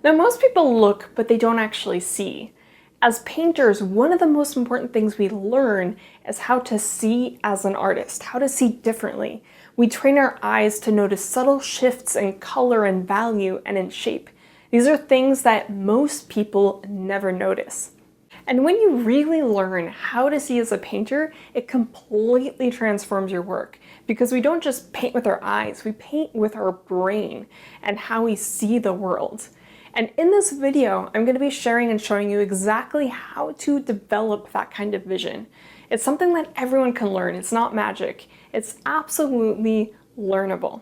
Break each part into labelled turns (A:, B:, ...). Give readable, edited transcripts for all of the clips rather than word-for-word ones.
A: Now, most people look, but they don't actually see. As painters, one of the most important things we learn is how to see as an artist, how to see differently. We train our eyes to notice subtle shifts in color and value and in shape. These are things that most people never notice. And when you really learn how to see as a painter, it completely transforms your work, because we don't just paint with our eyes, we paint with our brain and how we see the world. And in this video, I'm going to be sharing and showing you exactly how to develop that kind of vision. It's something that everyone can learn. It's not magic. It's absolutely learnable.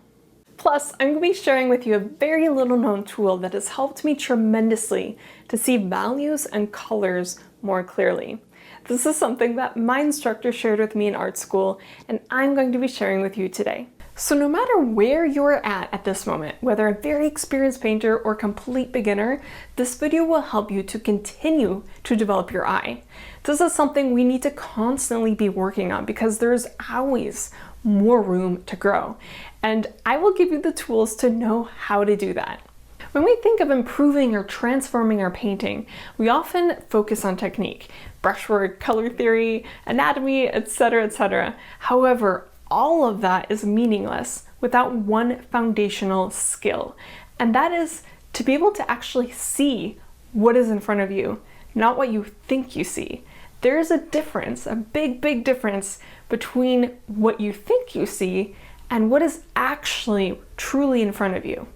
A: Plus, I'm going to be sharing with you a very little known tool that has helped me tremendously to see values and colors more clearly. This is something that my instructor shared with me in art school, and I'm going to be sharing with you today. So no matter where you're at this moment, whether a very experienced painter or complete beginner, this video will help you to continue to develop your eye. This is something we need to constantly be working on because there's always more room to grow. And I will give you the tools to know how to do that. When we think of improving or transforming our painting, we often focus on technique, brushwork, color theory, anatomy, etc., etc. However, all of that is meaningless without one foundational skill, and that is to be able to actually see what is in front of you, not what you think you see. There is a difference, a big difference between what you think you see and what is actually truly in front of you.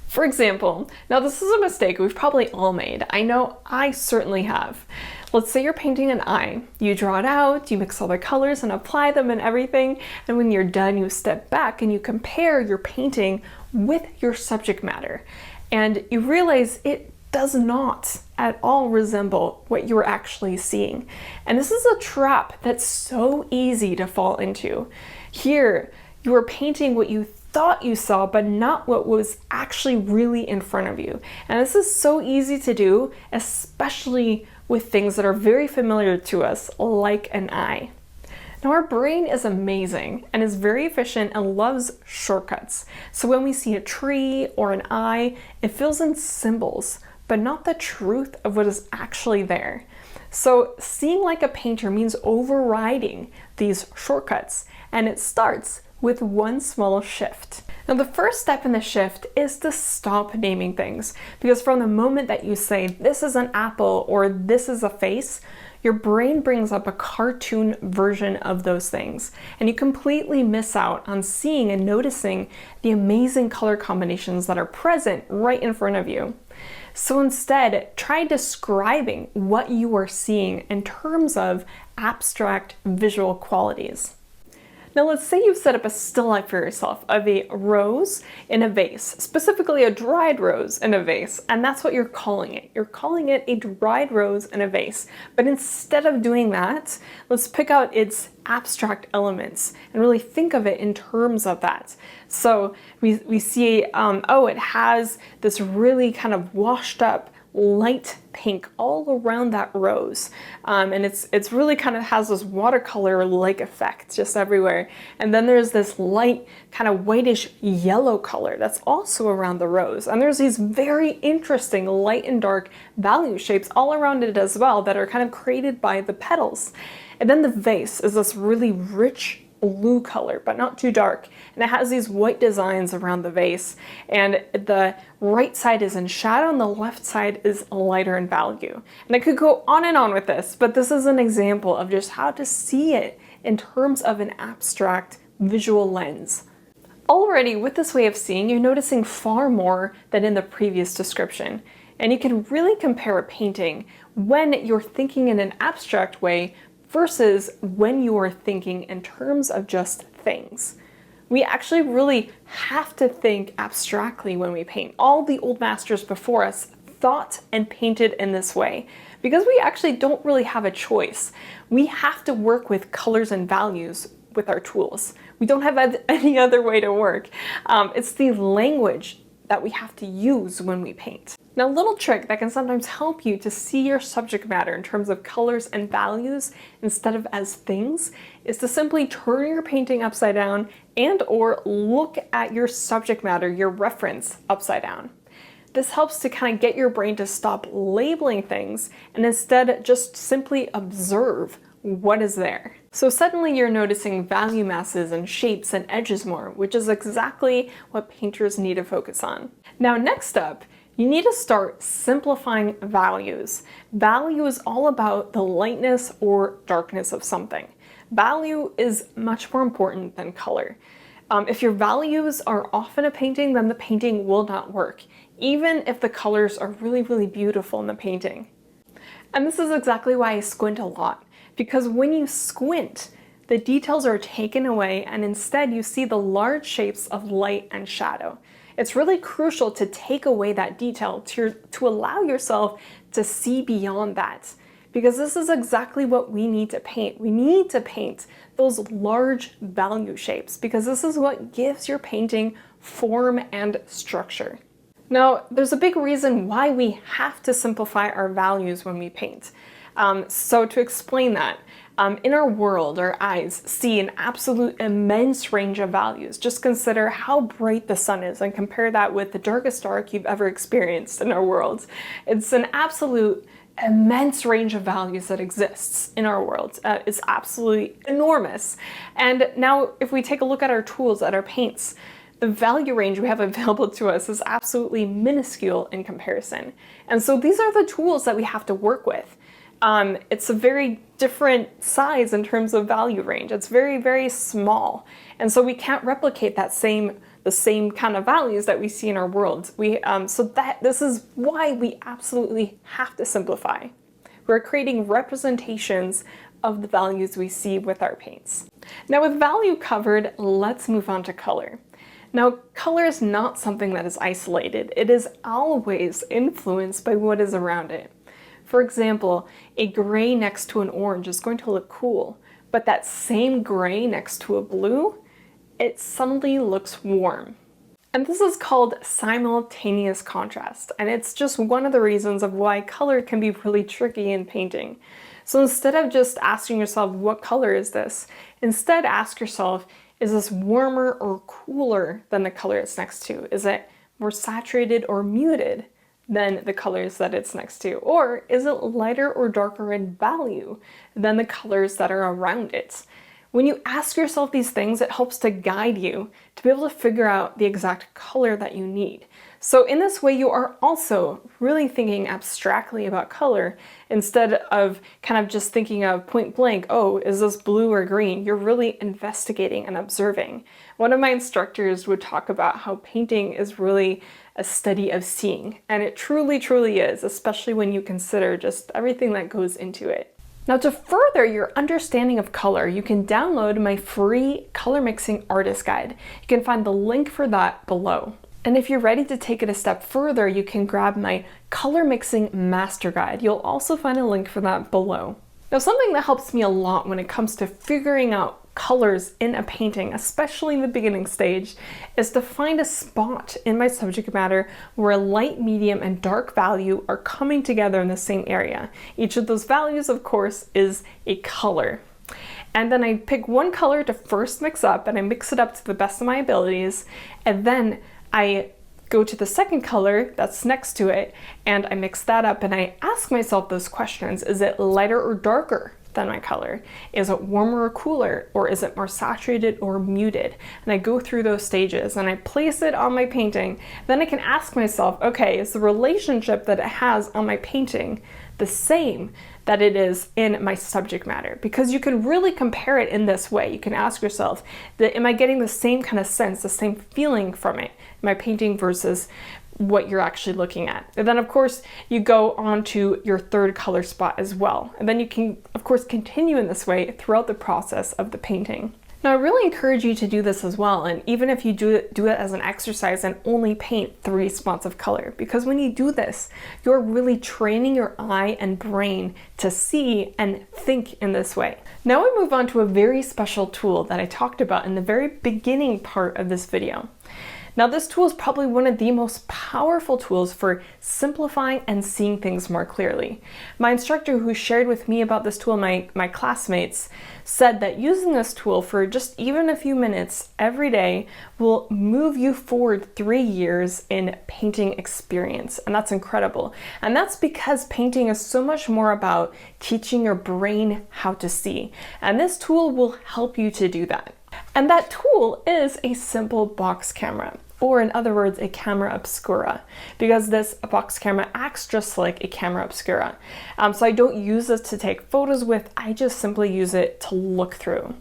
A: For example, now this is a mistake we've probably all made. I know I certainly have. Let's say you're painting an eye. You draw it out, you mix all the colors and apply them and everything, and when you're done, you step back and you compare your painting with your subject matter. And you realize it does not at all resemble what you're actually seeing. And this is a trap that's so easy to fall into. Here, you are painting what you thought you saw, but not what was actually really in front of you. And this is so easy to do, especially with things that are very familiar to us, like an eye. Now, our brain is amazing and is very efficient and loves shortcuts. So when we see a tree or an eye, it fills in symbols, but not the truth of what is actually there. So seeing like a painter means overriding these shortcuts, and it starts with one small shift. Now, the first step in the shift is to stop naming things, because from the moment that you say, this is an apple or this is a face, your brain brings up a cartoon version of those things, and you completely miss out on seeing and noticing the amazing color combinations that are present right in front of you. So instead, try describing what you are seeing in terms of abstract visual qualities. Now, let's say you've set up a still life for yourself of a rose in a vase, specifically a dried rose in a vase, and that's what you're calling it. You're calling it a dried rose in a vase. But instead of doing that, let's pick out its abstract elements and really think of it in terms of that. So we see, it has this really kind of washed up light pink all around that rose, and it's really kind of has this watercolor like effect just everywhere. And then there's this light kind of whitish yellow color that's also around the rose, and there's these very interesting light and dark value shapes all around it as well that are kind of created by the petals. And then the vase is this really rich blue color, but not too dark. And it has these white designs around the vase. And the right side is in shadow and the left side is lighter in value. And I could go on and on with this, but this is an example of just how to see it in terms of an abstract visual lens. Already with this way of seeing, you're noticing far more than in the previous description. And you can really compare a painting when you're thinking in an abstract way versus when you are thinking in terms of just things. We actually really have to think abstractly when we paint. All the old masters before us thought and painted in this way because we actually don't really have a choice. We have to work with colors and values with our tools. We don't have any other way to work. It's the language that we have to use when we paint. Now, a little trick that can sometimes help you to see your subject matter in terms of colors and values instead of as things is to simply turn your painting upside down and or look at your subject matter, your reference, upside down. This helps to kind of get your brain to stop labeling things and instead just simply observe what is there. So suddenly you're noticing value masses and shapes and edges more, which is exactly what painters need to focus on. Now, next up, you need to start simplifying values. Value is all about the lightness or darkness of something. Value is much more important than color. If your values are off in a painting, then the painting will not work, even if the colors are really, really beautiful in the painting. And this is exactly why I squint a lot, because when you squint, the details are taken away and instead you see the large shapes of light and shadow. It's really crucial to take away that detail to allow yourself to see beyond that, because this is exactly what we need to paint. We need to paint those large value shapes because this is what gives your painting form and structure. Now, there's a big reason why we have to simplify our values when we paint. So to explain that, in our world, our eyes see an absolute immense range of values. Just consider how bright the sun is and compare that with the darkest dark you've ever experienced in our world. It's an absolute immense range of values that exists in our world. It's absolutely enormous. And now if we take a look at our tools, at our paints, the value range we have available to us is absolutely minuscule in comparison. And so these are the tools that we have to work with. It's a very different size in terms of value range. It's very, very small. And so we can't replicate the same kind of values that we see in our world. This is why we absolutely have to simplify. We're creating representations of the values we see with our paints. Now with value covered, let's move on to color. Now, color is not something that is isolated. It is always influenced by what is around it. For example, a gray next to an orange is going to look cool, but that same gray next to a blue, it suddenly looks warm. And this is called simultaneous contrast, and it's just one of the reasons of why color can be really tricky in painting. So instead of just asking yourself, what color is this? Instead ask yourself, is this warmer or cooler than the color it's next to? Is it more saturated or muted than the colors that it's next to? Or is it lighter or darker in value than the colors that are around it? When you ask yourself these things, it helps to guide you to be able to figure out the exact color that you need. So in this way, you are also really thinking abstractly about color instead of kind of just thinking of point blank, oh, is this blue or green? You're really investigating and observing. One of my instructors would talk about how painting is really a study of seeing, and it truly, truly is, especially when you consider just everything that goes into it. Now, to further your understanding of color, you can download my free color mixing artist guide. You can find the link for that below. And if you're ready to take it a step further, you can grab my color mixing master guide. You'll also find a link for that below. Now, something that helps me a lot when it comes to figuring out colors in a painting, especially in the beginning stage, is to find a spot in my subject matter where a light, medium, and dark value are coming together in the same area. Each of those values, of course, is a color. And then I pick one color to first mix up, and I mix it up to the best of my abilities, and then I go to the second color that's next to it, and I mix that up, and I ask myself those questions. Is it lighter or darker than my color? Is it warmer or cooler? Or is it more saturated or muted? And I go through those stages and I place it on my painting. Then I can ask myself, okay, is the relationship that it has on my painting the same that it is in my subject matter? Because you can really compare it in this way. You can ask yourself, am I getting the same kind of sense, the same feeling from it, my painting versus what you're actually looking at? And then of course you go on to your third color spot as well. And then you can of course continue in this way throughout the process of the painting. Now I really encourage you to do this as well, and even if you do it as an exercise and only paint 3 spots of color, because when you do this, you're really training your eye and brain to see and think in this way. Now we move on to a very special tool that I talked about in the very beginning part of this video. Now, this tool is probably one of the most powerful tools for simplifying and seeing things more clearly. My instructor who shared with me about this tool, my classmates, said that using this tool for just even a few minutes every day will move you forward 3 years in painting experience. And that's incredible. And that's because painting is so much more about teaching your brain how to see. And this tool will help you to do that. And that tool is a simple box camera, or in other words, a camera obscura, because this box camera acts just like a camera obscura. So I don't use this to take photos with, I just simply use it to look through.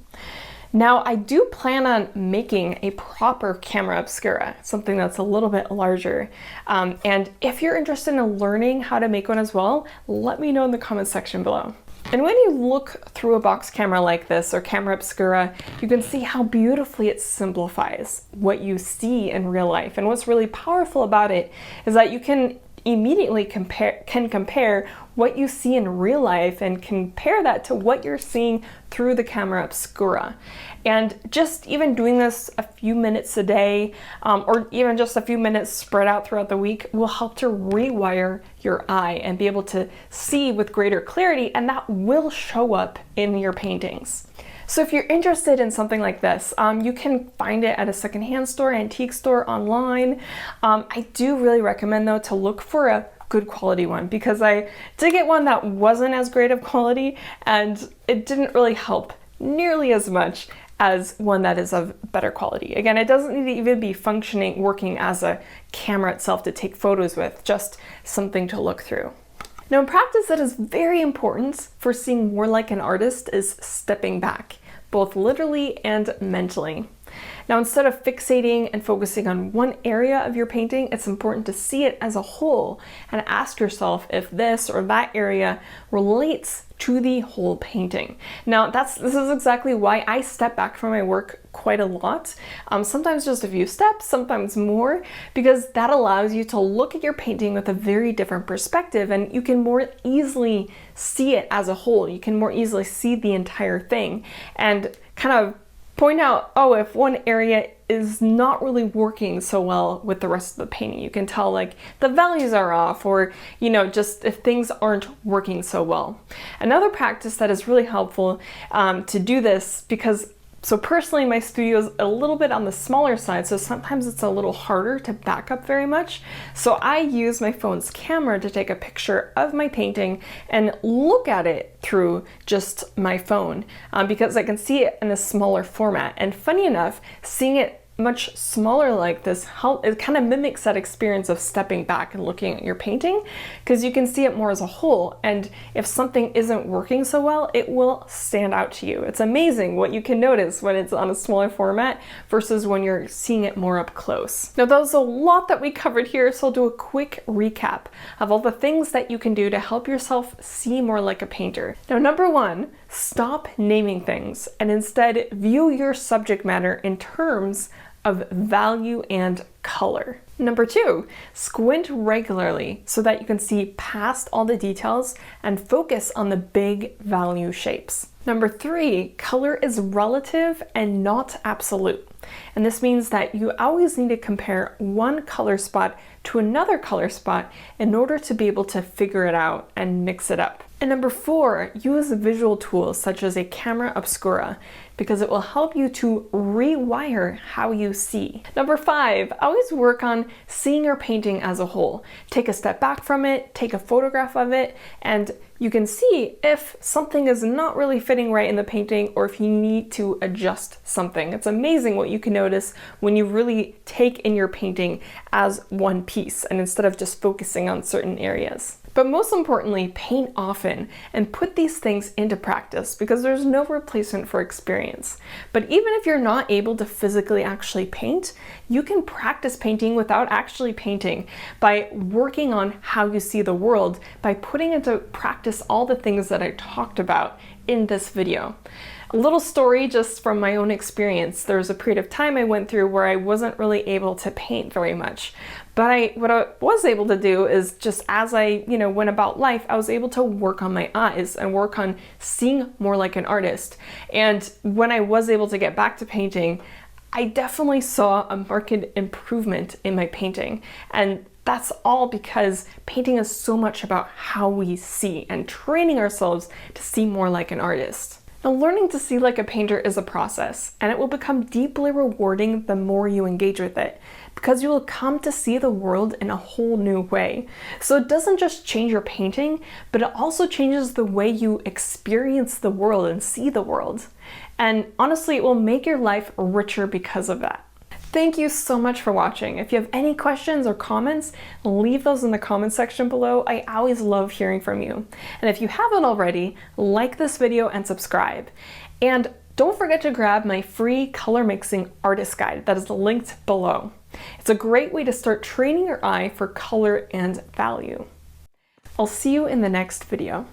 A: Now, I do plan on making a proper camera obscura, something that's a little bit larger. And if you're interested in learning how to make one as well, let me know in the comment section below. And when you look through a box camera like this, or camera obscura, you can see how beautifully it simplifies what you see in real life. And what's really powerful about it is that you can immediately compare what you see in real life and compare that to what you're seeing through the camera obscura. And just even doing this a few minutes a day, or even just a few minutes spread out throughout the week, will help to rewire your eye and be able to see with greater clarity, and that will show up in your paintings. So if you're interested in something like this, you can find it at a secondhand store, antique store, online. I do really recommend though to look for a good quality one, because I did get one that wasn't as great of quality and it didn't really help nearly as much as one that is of better quality. Again, it doesn't need to even be functioning, working as a camera itself to take photos with, just something to look through. Now, in practice, that is very important for seeing more like an artist is stepping back, both literally and mentally. Now, instead of fixating and focusing on one area of your painting, it's important to see it as a whole and ask yourself if this or that area relates to the whole painting. Now, this is exactly why I step back from my work quite a lot. Sometimes just a few steps, sometimes more, because that allows you to look at your painting with a very different perspective, and you can more easily see it as a whole. You can more easily see the entire thing and kind of point out, oh, if one area is not really working so well with the rest of the painting. You can tell like the values are off, or, just if things aren't working so well. Another practice that is really helpful to do this, because personally my studio is a little bit on the smaller side, so sometimes it's a little harder to back up very much. So I use my phone's camera to take a picture of my painting and look at it through just my phone, because I can see it in a smaller format. And funny enough, seeing it much smaller like this, it kind of mimics that experience of stepping back and looking at your painting, because you can see it more as a whole. And if something isn't working so well, it will stand out to you. It's amazing what you can notice when it's on a smaller format versus when you're seeing it more up close. Now, that was a lot that we covered here, so I'll do a quick recap of all the things that you can do to help yourself see more like a painter. Now, number 1, stop naming things and instead view your subject matter in terms of value and color. Number 2, squint regularly so that you can see past all the details and focus on the big value shapes. Number 3, color is relative and not absolute. And this means that you always need to compare one color spot to another color spot in order to be able to figure it out and mix it up. And number 4, use visual tools such as a camera obscura, because it will help you to rewire how you see. Number 5, always work on seeing your painting as a whole. Take a step back from it, take a photograph of it, and you can see if something is not really fitting right in the painting or if you need to adjust something. It's amazing what you can notice when you really take in your painting as one piece and instead of just focusing on certain areas. But most importantly, paint often and put these things into practice, because there's no replacement for experience. But even if you're not able to physically actually paint, you can practice painting without actually painting by working on how you see the world, by putting into practice all the things that I talked about in this video. A little story just from my own experience. There was a period of time I went through where I wasn't really able to paint very much. But what I was able to do is, just as I went about life, I was able to work on my eyes and work on seeing more like an artist. And when I was able to get back to painting, I definitely saw a marked improvement in my painting, and that's all because painting is so much about how we see and training ourselves to see more like an artist. Now, learning to see like a painter is a process, and it will become deeply rewarding the more you engage with it, because you will come to see the world in a whole new way. So it doesn't just change your painting, but it also changes the way you experience the world and see the world. And honestly, it will make your life richer because of that. Thank you so much for watching. If you have any questions or comments, leave those in the comment section below. I always love hearing from you. And if you haven't already, like this video and subscribe. And don't forget to grab my free color mixing artist guide that is linked below. It's a great way to start training your eye for color and value. I'll see you in the next video.